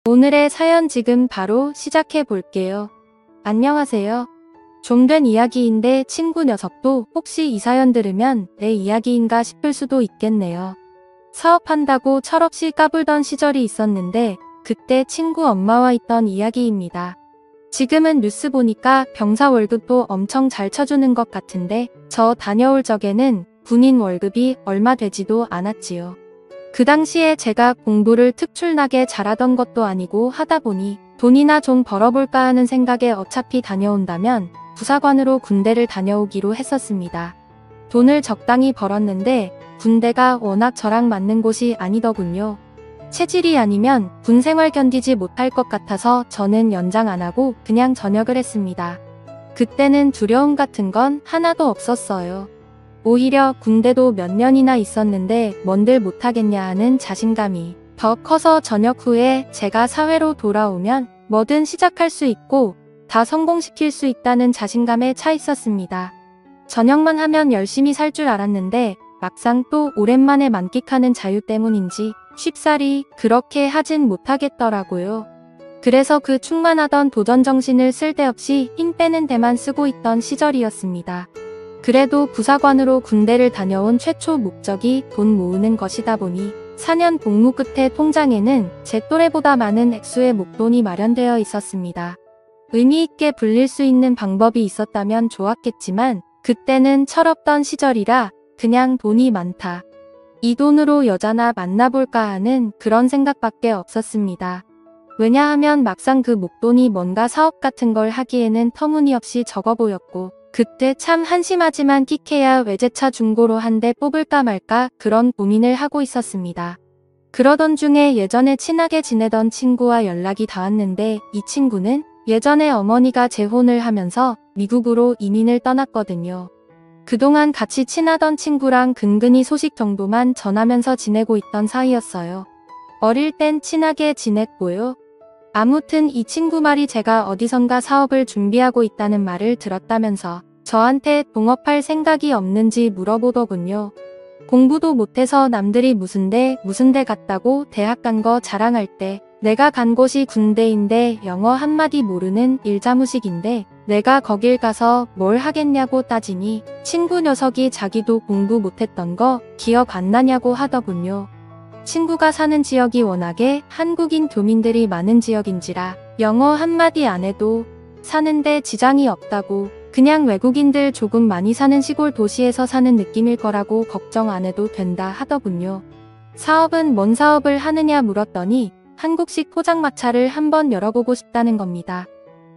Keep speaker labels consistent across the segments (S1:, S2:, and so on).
S1: 오늘의 사연 지금 바로 시작해 볼게요. 안녕하세요. 좀 된 이야기인데 친구 녀석도 혹시 이 사연 들으면 내 이야기인가 싶을 수도 있겠네요. 사업한다고 철없이 까불던 시절이 있었는데 그때 친구 엄마와 있던 이야기입니다. 지금은 뉴스 보니까 병사 월급도 엄청 잘 쳐주는 것 같은데 저 다녀올 적에는 군인 월급이 얼마 되지도 않았지요. 그 당시에 제가 공부를 특출나게 잘하던 것도 아니고 하다 보니 돈이나 좀 벌어볼까 하는 생각에 어차피 다녀온다면 부사관으로 군대를 다녀오기로 했었습니다. 돈을 적당히 벌었는데 군대가 워낙 저랑 맞는 곳이 아니더군요. 체질이 아니면 군 생활 견디지 못할 것 같아서 저는 연장 안 하고 그냥 전역을 했습니다. 그때는 두려움 같은 건 하나도 없었어요. 오히려 군대도 몇 년이나 있었는데 뭔들 못하겠냐 하는 자신감이 더 커서 전역 후에 제가 사회로 돌아오면 뭐든 시작할 수 있고 다 성공시킬 수 있다는 자신감에 차 있었습니다. 전역만 하면 열심히 살 줄 알았는데 막상 또 오랜만에 만끽하는 자유 때문인지 쉽사리 그렇게 하진 못하겠더라고요. 그래서 그 충만하던 도전정신을 쓸데없이 힘 빼는 데만 쓰고 있던 시절이었습니다. 그래도 부사관으로 군대를 다녀온 최초 목적이 돈 모으는 것이다 보니 4년 복무 끝에 통장에는 제 또래보다 많은 액수의 목돈이 마련되어 있었습니다. 의미있게 불릴 수 있는 방법이 있었다면 좋았겠지만 그때는 철없던 시절이라 그냥 돈이 많다. 이 돈으로 여자나 만나볼까 하는 그런 생각밖에 없었습니다. 왜냐하면 막상 그 목돈이 뭔가 사업 같은 걸 하기에는 터무니없이 적어 보였고 그때 참 한심하지만 끽해야 외제차 중고로 한 대 뽑을까 말까 그런 고민을 하고 있었습니다. 그러던 중에 예전에 친하게 지내던 친구와 연락이 닿았는데 이 친구는 예전에 어머니가 재혼을 하면서 미국으로 이민을 떠났거든요. 그동안 같이 친하던 친구랑 근근히 소식 정도만 전하면서 지내고 있던 사이였어요. 어릴 땐 친하게 지냈고요. 아무튼 이 친구 말이 제가 어디선가 사업을 준비하고 있다는 말을 들었다면서 저한테 동업할 생각이 없는지 물어보더군요. 공부도 못해서 남들이 무슨 대 갔다고 대학 간 거 자랑할 때 내가 간 곳이 군대인데 영어 한마디 모르는 일자무식인데 내가 거길 가서 뭘 하겠냐고 따지니 친구 녀석이 자기도 공부 못했던 거 기억 안 나냐고 하더군요. 친구가 사는 지역이 워낙에 한국인 교민들이 많은 지역인지라 영어 한마디 안 해도 사는데 지장이 없다고 그냥 외국인들 조금 많이 사는 시골 도시에서 사는 느낌일 거라고 걱정 안 해도 된다 하더군요. 사업은 뭔 사업을 하느냐 물었더니 한국식 포장마차를 한번 열어보고 싶다는 겁니다.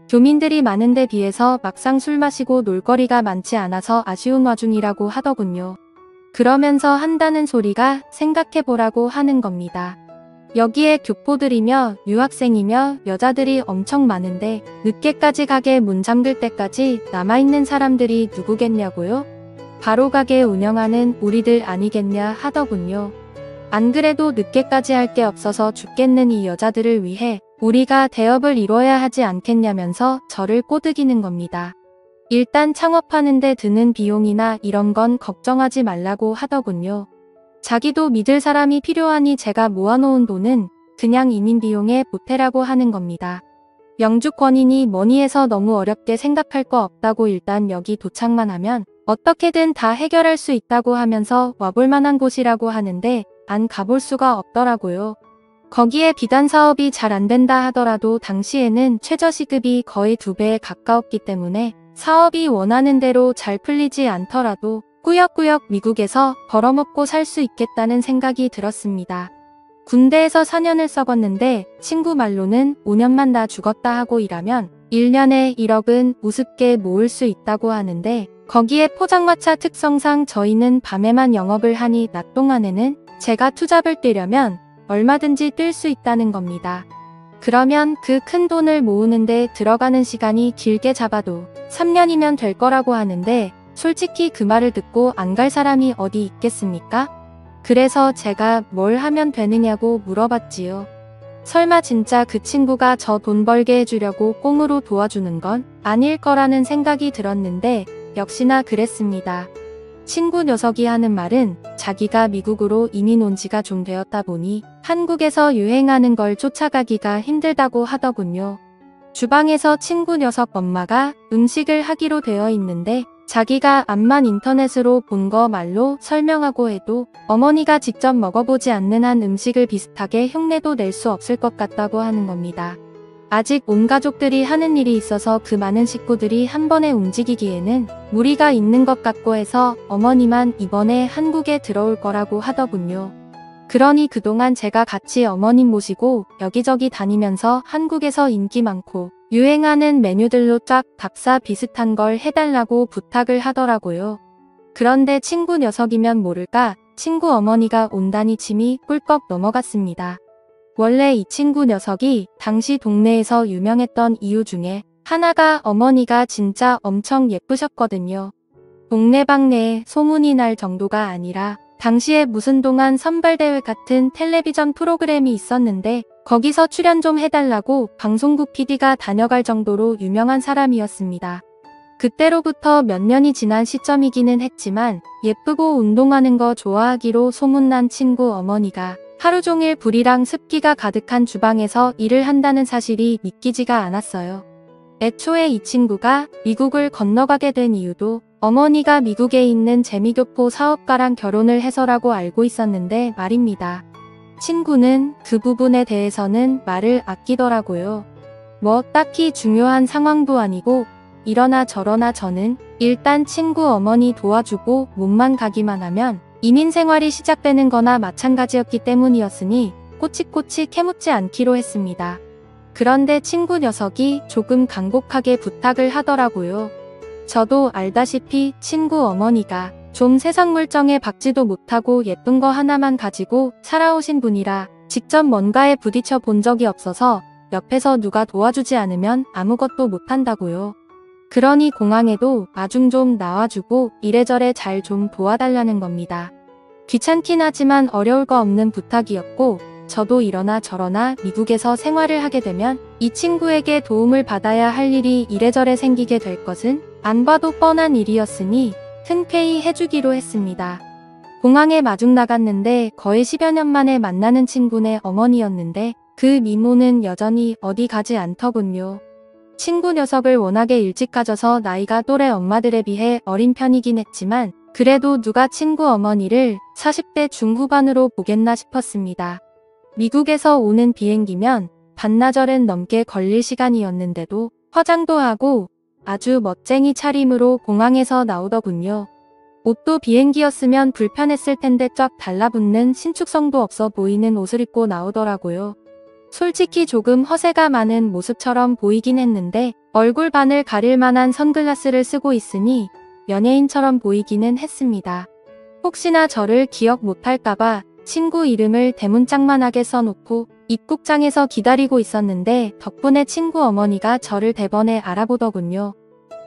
S1: 교민들이 많은 데 비해서 막상 술 마시고 놀거리가 많지 않아서 아쉬운 와중이라고 하더군요. 그러면서 한다는 소리가 생각해보라고 하는 겁니다. 여기에 교포들이며 유학생이며 여자들이 엄청 많은데 늦게까지 가게 문 잠글 때까지 남아있는 사람들이 누구겠냐고요? 바로 가게 운영하는 우리들 아니겠냐 하더군요. 안 그래도 늦게까지 할 게 없어서 죽겠는 이 여자들을 위해 우리가 대업을 이뤄야 하지 않겠냐면서 저를 꼬드기는 겁니다. 일단 창업하는데 드는 비용이나 이런 건 걱정하지 말라고 하더군요. 자기도 믿을 사람이 필요하니 제가 모아놓은 돈은 그냥 이민 비용에 보태라고 하는 겁니다. 영주권이니 뭐니 해서 너무 어렵게 생각할 거 없다고 일단 여기 도착만 하면 어떻게든 다 해결할 수 있다고 하면서 와볼 만한 곳이라고 하는데 안 가볼 수가 없더라고요. 거기에 비단 사업이 잘 안 된다 하더라도 당시에는 최저시급이 거의 2배에 가까웠기 때문에 사업이 원하는 대로 잘 풀리지 않더라도 꾸역꾸역 미국에서 벌어먹고 살 수 있겠다는 생각이 들었습니다. 군대에서 4년을 썩었는데 친구 말로는 5년만 다 죽었다 하고 일하면 1년에 1억은 우습게 모을 수 있다고 하는데 거기에 포장마차 특성상 저희는 밤에만 영업을 하니 낮 동안에는 제가 투잡을 뛰려면 얼마든지 뛸 수 있다는 겁니다. 그러면 그 큰 돈을 모으는데 들어가는 시간이 길게 잡아도 3년이면 될 거라고 하는데 솔직히 그 말을 듣고 안 갈 사람이 어디 있겠습니까? 그래서 제가 뭘 하면 되느냐고 물어봤지요. 설마 진짜 그 친구가 저 돈 벌게 해주려고 꽁으로 도와주는 건 아닐 거라는 생각이 들었는데 역시나 그랬습니다. 친구 녀석이 하는 말은 자기가 미국으로 이민 온 지가 좀 되었다 보니 한국에서 유행하는 걸 쫓아가기가 힘들다고 하더군요. 주방에서 친구 녀석 엄마가 음식을 하기로 되어 있는데 자기가 암만 인터넷으로 본 거 말로 설명하고 해도 어머니가 직접 먹어보지 않는 한 음식을 비슷하게 흉내도 낼 수 없을 것 같다고 하는 겁니다. 아직 온 가족들이 하는 일이 있어서 그 많은 식구들이 한 번에 움직이기에는 무리가 있는 것 같고 해서 어머니만 이번에 한국에 들어올 거라고 하더군요. 그러니 그동안 제가 같이 어머님 모시고 여기저기 다니면서 한국에서 인기 많고 유행하는 메뉴들로 쫙 답사 비슷한 걸 해달라고 부탁을 하더라고요. 그런데 친구 녀석이면 모를까 친구 어머니가 온다니 침이 꿀꺽 넘어갔습니다. 원래 이 친구 녀석이 당시 동네에서 유명했던 이유 중에 하나가 어머니가 진짜 엄청 예쁘셨거든요. 동네방네에 소문이 날 정도가 아니라 당시에 무슨 동안 선발대회 같은 텔레비전 프로그램이 있었는데 거기서 출연 좀 해달라고 방송국 PD가 다녀갈 정도로 유명한 사람이었습니다. 그때로부터 몇 년이 지난 시점이기는 했지만 예쁘고 운동하는 거 좋아하기로 소문난 친구 어머니가 하루 종일 불이랑 습기가 가득한 주방에서 일을 한다는 사실이 믿기지가 않았어요. 애초에 이 친구가 미국을 건너가게 된 이유도 어머니가 미국에 있는 재미교포 사업가랑 결혼을 해서라고 알고 있었는데 말입니다. 친구는 그 부분에 대해서는 말을 아끼더라고요. 뭐 딱히 중요한 상황도 아니고 이러나 저러나 저는 일단 친구 어머니 도와주고 몸만 가기만 하면 이민 생활이 시작되는 거나 마찬가지였기 때문이었으니 꼬치꼬치 캐묻지 않기로 했습니다. 그런데 친구 녀석이 조금 간곡하게 부탁을 하더라고요. 저도 알다시피 친구 어머니가 좀 세상 물정에 박지도 못하고 예쁜 거 하나만 가지고 살아오신 분이라 직접 뭔가에 부딪혀 본 적이 없어서 옆에서 누가 도와주지 않으면 아무것도 못한다고요. 그러니 공항에도 마중 좀 나와주고 이래저래 잘 좀 도와달라는 겁니다. 귀찮긴 하지만 어려울 거 없는 부탁이었고 저도 이러나 저러나 미국에서 생활을 하게 되면 이 친구에게 도움을 받아야 할 일이 이래저래 생기게 될 것은 안 봐도 뻔한 일이었으니 흔쾌히 해주기로 했습니다. 공항에 마중 나갔는데 거의 10여 년 만에 만나는 친구네 어머니였는데 그 미모는 여전히 어디 가지 않더군요. 친구 녀석을 워낙에 일찍 가져서 나이가 또래 엄마들에 비해 어린 편이긴 했지만 그래도 누가 친구 어머니를 40대 중후반으로 보겠나 싶었습니다. 미국에서 오는 비행기면 반나절은 넘게 걸릴 시간이었는데도 화장도 하고 아주 멋쟁이 차림으로 공항에서 나오더군요. 옷도 비행기였으면 불편했을 텐데 쫙 달라붙는 신축성도 없어 보이는 옷을 입고 나오더라고요. 솔직히 조금 허세가 많은 모습처럼 보이긴 했는데 얼굴 반을 가릴 만한 선글라스를 쓰고 있으니 연예인처럼 보이기는 했습니다. 혹시나 저를 기억 못할까봐 친구 이름을 대문짝만하게 써놓고 입국장에서 기다리고 있었는데 덕분에 친구 어머니가 저를 대번에 알아보더군요.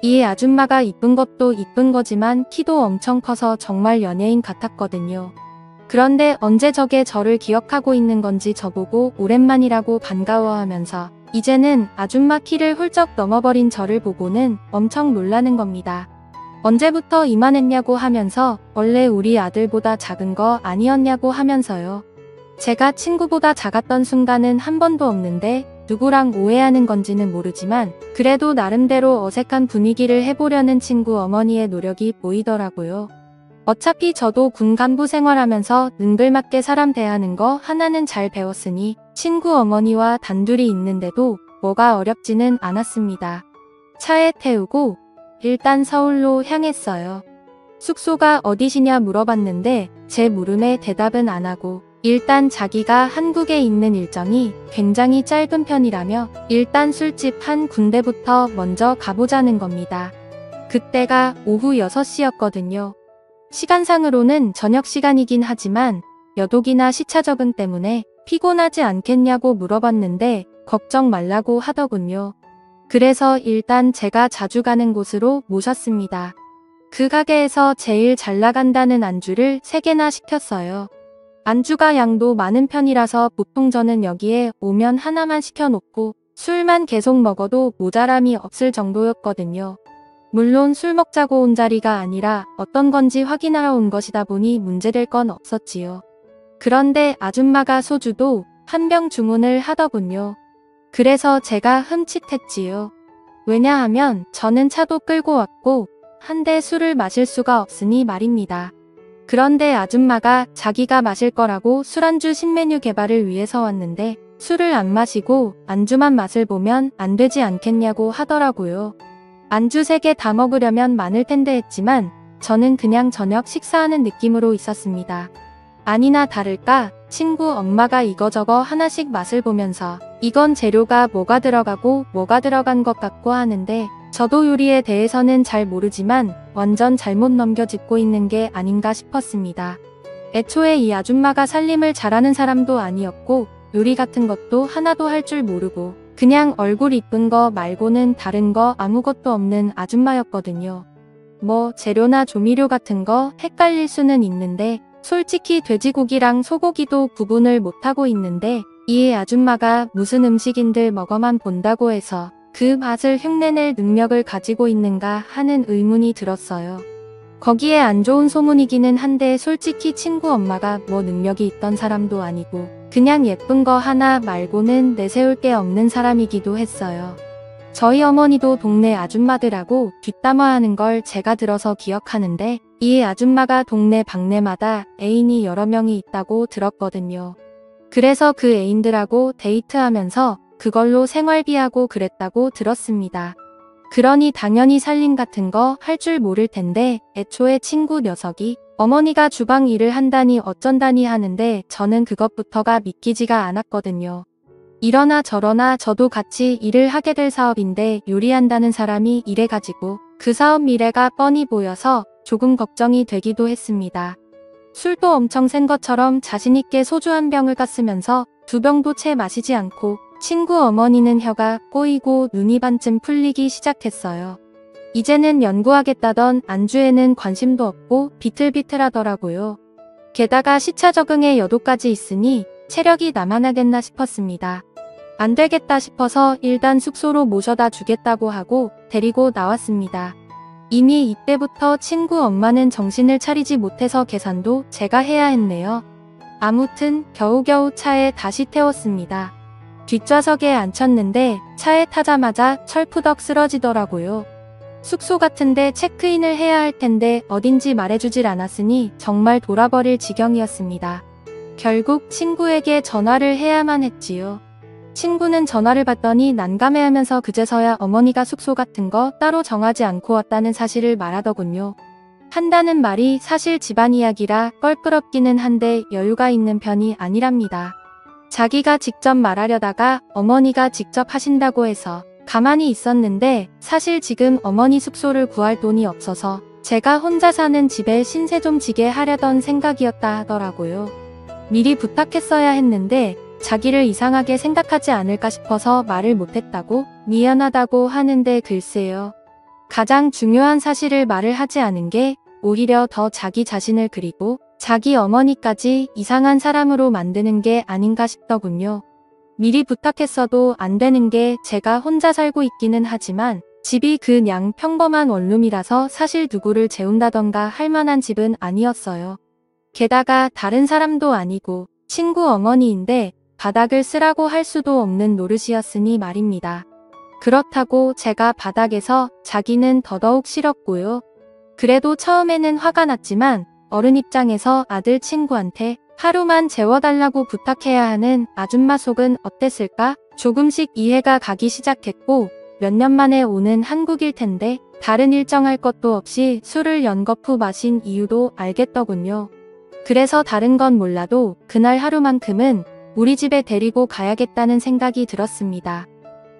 S1: 이 아줌마가 이쁜 것도 이쁜 거지만 키도 엄청 커서 정말 연예인 같았거든요. 그런데 언제 저게 저를 기억하고 있는 건지 저보고 오랜만이라고 반가워하면서 이제는 아줌마 키를 훌쩍 넘어버린 저를 보고는 엄청 놀라는 겁니다. 언제부터 이만했냐고 하면서 원래 우리 아들보다 작은 거 아니었냐고 하면서요. 제가 친구보다 작았던 순간은 한 번도 없는데 누구랑 오해하는 건지는 모르지만 그래도 나름대로 어색한 분위기를 해보려는 친구 어머니의 노력이 보이더라고요. 어차피 저도 군 간부 생활하면서 능글맞게 사람 대하는 거 하나는 잘 배웠으니 친구 어머니와 단둘이 있는데도 뭐가 어렵지는 않았습니다. 차에 태우고 일단 서울로 향했어요. 숙소가 어디시냐 물어봤는데 제 물음에 대답은 안 하고 일단 자기가 한국에 있는 일정이 굉장히 짧은 편이라며 일단 술집 한 군데부터 먼저 가보자는 겁니다. 그때가 오후 6시였거든요. 시간상으로는 저녁 시간이긴 하지만 여독이나 시차 적응 때문에 피곤하지 않겠냐고 물어봤는데 걱정 말라고 하더군요. 그래서 일단 제가 자주 가는 곳으로 모셨습니다. 그 가게에서 제일 잘 나간다는 안주를 3개나 시켰어요. 안주가 양도 많은 편이라서 보통 저는 여기에 오면 하나만 시켜놓고 술만 계속 먹어도 모자람이 없을 정도였거든요. 물론 술 먹자고 온 자리가 아니라 어떤 건지 확인하러 온 것이다 보니 문제될 건 없었지요. 그런데 아줌마가 소주도 한 병 주문을 하더군요. 그래서 제가 흠칫했지요. 왜냐하면 저는 차도 끌고 왔고 한데 술을 마실 수가 없으니 말입니다. 그런데 아줌마가 자기가 마실 거라고 술안주 신메뉴 개발을 위해서 왔는데 술을 안 마시고 안주만 맛을 보면 안 되지 않겠냐고 하더라고요. 안주 3개 다 먹으려면 많을 텐데 했지만 저는 그냥 저녁 식사하는 느낌으로 있었습니다. 아니나 다를까 친구 엄마가 이거저거 하나씩 맛을 보면서 이건 재료가 뭐가 들어가고 뭐가 들어간 것 같고 하는데 저도 요리에 대해서는 잘 모르지만 완전 잘못 넘겨짚고 있는 게 아닌가 싶었습니다. 애초에 이 아줌마가 살림을 잘하는 사람도 아니었고 요리 같은 것도 하나도 할 줄 모르고 그냥 얼굴 이쁜 거 말고는 다른 거 아무것도 없는 아줌마였거든요. 뭐 재료나 조미료 같은 거 헷갈릴 수는 있는데 솔직히 돼지고기랑 소고기도 구분을 못하고 있는데 이 아줌마가 무슨 음식인들 먹어만 본다고 해서 그 맛을 흉내낼 능력을 가지고 있는가 하는 의문이 들었어요. 거기에 안 좋은 소문이기는 한데 솔직히 친구 엄마가 뭐 능력이 있던 사람도 아니고 그냥 예쁜 거 하나 말고는 내세울 게 없는 사람이기도 했어요. 저희 어머니도 동네 아줌마들하고 뒷담화하는 걸 제가 들어서 기억하는데 이 아줌마가 동네 방네마다 애인이 여러 명이 있다고 들었거든요. 그래서 그 애인들하고 데이트하면서 그걸로 생활비하고 그랬다고 들었습니다. 그러니 당연히 살림 같은 거 할 줄 모를 텐데 애초에 친구 녀석이 어머니가 주방 일을 한다니 어쩐다니 하는데 저는 그것부터가 믿기지가 않았거든요. 이러나 저러나 저도 같이 일을 하게 될 사업인데 요리한다는 사람이 이래가지고 그 사업 미래가 뻔히 보여서 조금 걱정이 되기도 했습니다. 술도 엄청 센 것처럼 자신있게 소주 한 병을 깠으면서 2병도 채 마시지 않고 친구 어머니는 혀가 꼬이고 눈이 반쯤 풀리기 시작했어요. 이제는 연구하겠다던 안주에는 관심도 없고 비틀비틀하더라고요. 게다가 시차 적응에 여도까지 있으니 체력이 남아나겠나 싶었습니다. 안 되겠다 싶어서 일단 숙소로 모셔다 주겠다고 하고 데리고 나왔습니다. 이미 이때부터 친구 엄마는 정신을 차리지 못해서 계산도 제가 해야 했네요. 아무튼 겨우겨우 차에 다시 태웠습니다. 뒷좌석에 앉혔는데 차에 타자마자 철푸덕 쓰러지더라고요. 숙소 같은데 체크인을 해야 할 텐데 어딘지 말해주질 않았으니 정말 돌아버릴 지경이었습니다. 결국 친구에게 전화를 해야만 했지요. 친구는 전화를 받더니 난감해하면서 그제서야 어머니가 숙소 같은 거 따로 정하지 않고 왔다는 사실을 말하더군요. 한다는 말이 사실 집안 이야기라 껄끄럽기는 한데 여유가 있는 편이 아니랍니다. 자기가 직접 말하려다가 어머니가 직접 하신다고 해서 가만히 있었는데 사실 지금 어머니 숙소를 구할 돈이 없어서 제가 혼자 사는 집에 신세 좀 지게 하려던 생각이었다 하더라고요. 미리 부탁했어야 했는데 자기를 이상하게 생각하지 않을까 싶어서 말을 못했다고 미안하다고 하는데 글쎄요. 가장 중요한 사실을 말을 하지 않은 게 오히려 더 자기 자신을 그리고 자기 어머니까지 이상한 사람으로 만드는 게 아닌가 싶더군요. 미리 부탁했어도 안 되는 게 제가 혼자 살고 있기는 하지만 집이 그냥 평범한 원룸이라서 사실 누구를 재운다던가 할 만한 집은 아니었어요. 게다가 다른 사람도 아니고 친구 어머니인데 바닥을 쓰라고 할 수도 없는 노릇이었으니 말입니다. 그렇다고 제가 바닥에서 자기는 더더욱 싫었고요. 그래도 처음에는 화가 났지만 어른 입장에서 아들 친구한테 하루만 재워달라고 부탁해야 하는 아줌마 속은 어땠을까? 조금씩 이해가 가기 시작했고 몇 년 만에 오는 한국일 텐데 다른 일정할 것도 없이 술을 연거푸 마신 이유도 알겠더군요. 그래서 다른 건 몰라도 그날 하루만큼은 우리 집에 데리고 가야겠다는 생각이 들었습니다.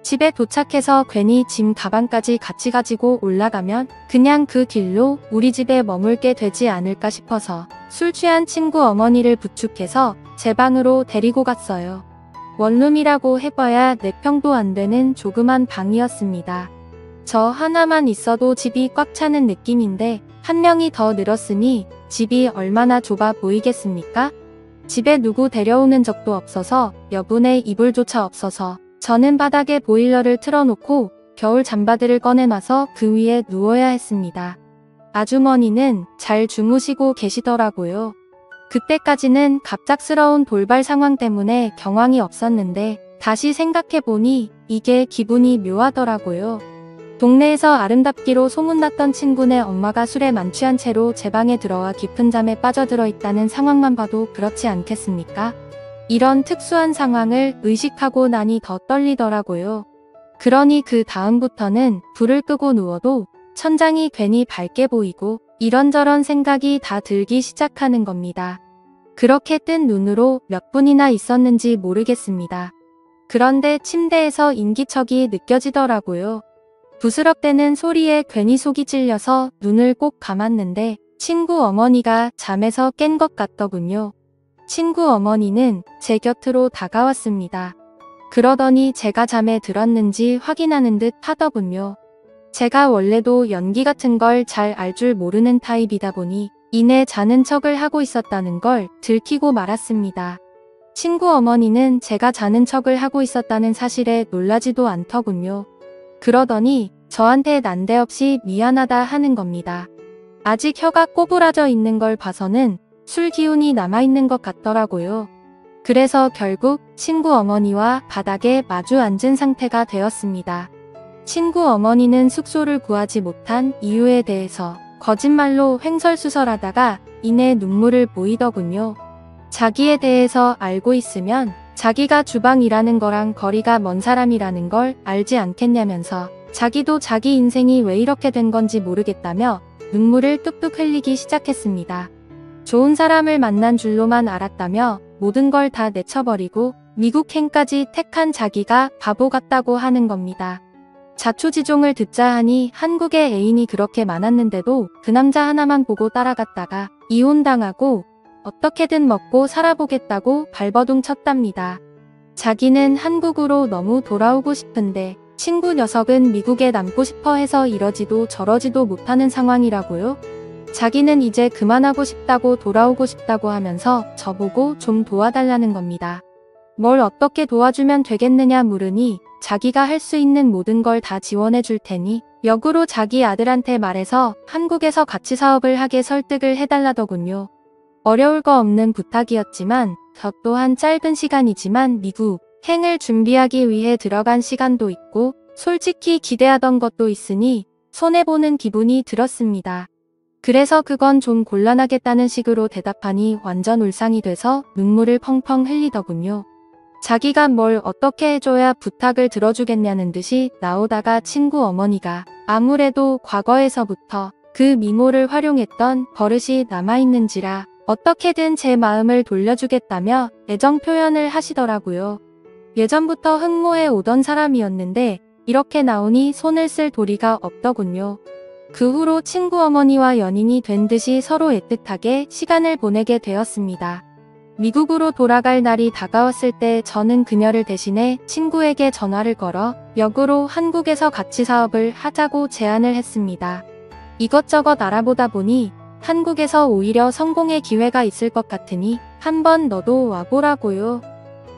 S1: 집에 도착해서 괜히 짐 가방까지 같이 가지고 올라가면 그냥 그 길로 우리 집에 머물게 되지 않을까 싶어서 술 취한 친구 어머니를 부축해서 제 방으로 데리고 갔어요. 원룸이라고 해봐야 4평도 안 되는 조그만 방이었습니다. 저 하나만 있어도 집이 꽉 차는 느낌인데 한 명이 더 늘었으니 집이 얼마나 좁아 보이겠습니까? 집에 누구 데려오는 적도 없어서 여분의 이불조차 없어서 저는 바닥에 보일러를 틀어놓고 겨울 잠바들을 꺼내놔서 그 위에 누워야 했습니다. 아주머니는 잘 주무시고 계시더라고요. 그때까지는 갑작스러운 돌발 상황 때문에 경황이 없었는데 다시 생각해보니 이게 기분이 묘하더라고요. 동네에서 아름답기로 소문났던 친구네 엄마가 술에 만취한 채로 제 방에 들어와 깊은 잠에 빠져들어 있다는 상황만 봐도 그렇지 않겠습니까? 이런 특수한 상황을 의식하고 나니 더 떨리더라고요. 그러니 그 다음부터는 불을 끄고 누워도 천장이 괜히 밝게 보이고 이런저런 생각이 다 들기 시작하는 겁니다. 그렇게 뜬 눈으로 몇 분이나 있었는지 모르겠습니다. 그런데 침대에서 인기척이 느껴지더라고요. 부스럭대는 소리에 괜히 속이 찔려서 눈을 꼭 감았는데 친구 어머니가 잠에서 깬 것 같더군요. 친구 어머니는 제 곁으로 다가왔습니다. 그러더니 제가 잠에 들었는지 확인하는 듯 하더군요. 제가 원래도 연기 같은 걸 잘 알 줄 모르는 타입이다 보니 이내 자는 척을 하고 있었다는 걸 들키고 말았습니다. 친구 어머니는 제가 자는 척을 하고 있었다는 사실에 놀라지도 않더군요. 그러더니 저한테 난데없이 미안하다 하는 겁니다. 아직 혀가 꼬부라져 있는 걸 봐서는 술 기운이 남아있는 것 같더라고요. 그래서 결국 친구 어머니와 바닥에 마주 앉은 상태가 되었습니다. 친구 어머니는 숙소를 구하지 못한 이유에 대해서 거짓말로 횡설수설하다가 이내 눈물을 보이더군요. 자기에 대해서 알고 있으면 자기가 주방이라는 거랑 거리가 먼 사람이라는 걸 알지 않겠냐면서 자기도 자기 인생이 왜 이렇게 된 건지 모르겠다며 눈물을 뚝뚝 흘리기 시작했습니다. 좋은 사람을 만난 줄로만 알았다며 모든 걸 다 내쳐버리고 미국행까지 택한 자기가 바보 같다고 하는 겁니다. 자초지종을 듣자 하니 한국에 애인이 그렇게 많았는데도 그 남자 하나만 보고 따라갔다가 이혼당하고 어떻게든 먹고 살아보겠다고 발버둥 쳤답니다. 자기는 한국으로 너무 돌아오고 싶은데 친구 녀석은 미국에 남고 싶어 해서 이러지도 저러지도 못하는 상황이라고요. 자기는 이제 그만하고 싶다고 돌아오고 싶다고 하면서 저보고 좀 도와달라는 겁니다. 뭘 어떻게 도와주면 되겠느냐 물으니 자기가 할 수 있는 모든 걸 다 지원해 줄 테니 역으로 자기 아들한테 말해서 한국에서 같이 사업을 하게 설득을 해달라더군요. 어려울 거 없는 부탁이었지만 저 또한 짧은 시간이지만 미국 행을 준비하기 위해 들어간 시간도 있고 솔직히 기대하던 것도 있으니 손해보는 기분이 들었습니다. 그래서 그건 좀 곤란하겠다는 식으로 대답하니 완전 울상이 돼서 눈물을 펑펑 흘리더군요. 자기가 뭘 어떻게 해줘야 부탁을 들어주겠냐는 듯이 나오다가 친구 어머니가 아무래도 과거에서부터 그 미모를 활용했던 버릇이 남아있는지라 어떻게든 제 마음을 돌려주겠다며 애정 표현을 하시더라고요. 예전부터 흠모해 오던 사람이었는데 이렇게 나오니 손을 쓸 도리가 없더군요. 그 후로 친구 어머니와 연인이 된 듯이 서로 애틋하게 시간을 보내게 되었습니다. 미국으로 돌아갈 날이 다가왔을 때 저는 그녀를 대신해 친구에게 전화를 걸어 역으로 한국에서 같이 사업을 하자고 제안을 했습니다. 이것저것 알아보다 보니 한국에서 오히려 성공의 기회가 있을 것 같으니 한번 너도 와보라고요.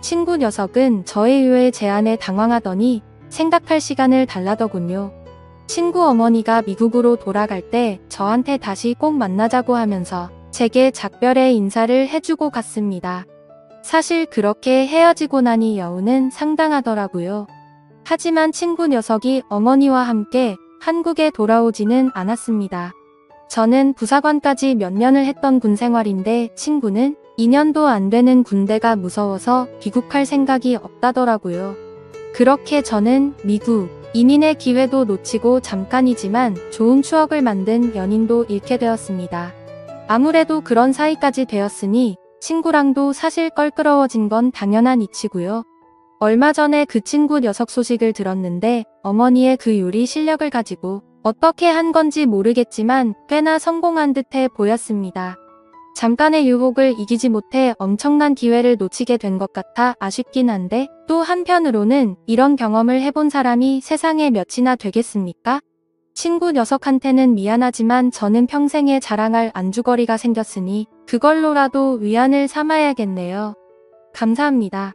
S1: 친구 녀석은 저의 의외의 제안에 당황하더니 생각할 시간을 달라더군요. 친구 어머니가 미국으로 돌아갈 때 저한테 다시 꼭 만나자고 하면서 제게 작별의 인사를 해주고 갔습니다. 사실 그렇게 헤어지고 나니 여운은 상당하더라고요. 하지만 친구 녀석이 어머니와 함께 한국에 돌아오지는 않았습니다. 저는 부사관까지 몇 년을 했던 군 생활인데 친구는 2년도 안 되는 군대가 무서워서 귀국할 생각이 없다더라고요. 그렇게 저는 미국 이민의 기회도 놓치고 잠깐이지만 좋은 추억을 만든 연인도 잃게 되었습니다. 아무래도 그런 사이까지 되었으니 친구랑도 사실 껄끄러워진 건 당연한 이치고요. 얼마 전에 그 친구 녀석 소식을 들었는데 어머니의 그 요리 실력을 가지고 어떻게 한 건지 모르겠지만 꽤나 성공한 듯해 보였습니다. 잠깐의 유혹을 이기지 못해 엄청난 기회를 놓치게 된 것 같아 아쉽긴 한데 또 한편으로는 이런 경험을 해본 사람이 세상에 몇이나 되겠습니까? 친구 녀석한테는 미안하지만 저는 평생에 자랑할 안주거리가 생겼으니 그걸로라도 위안을 삼아야겠네요. 감사합니다.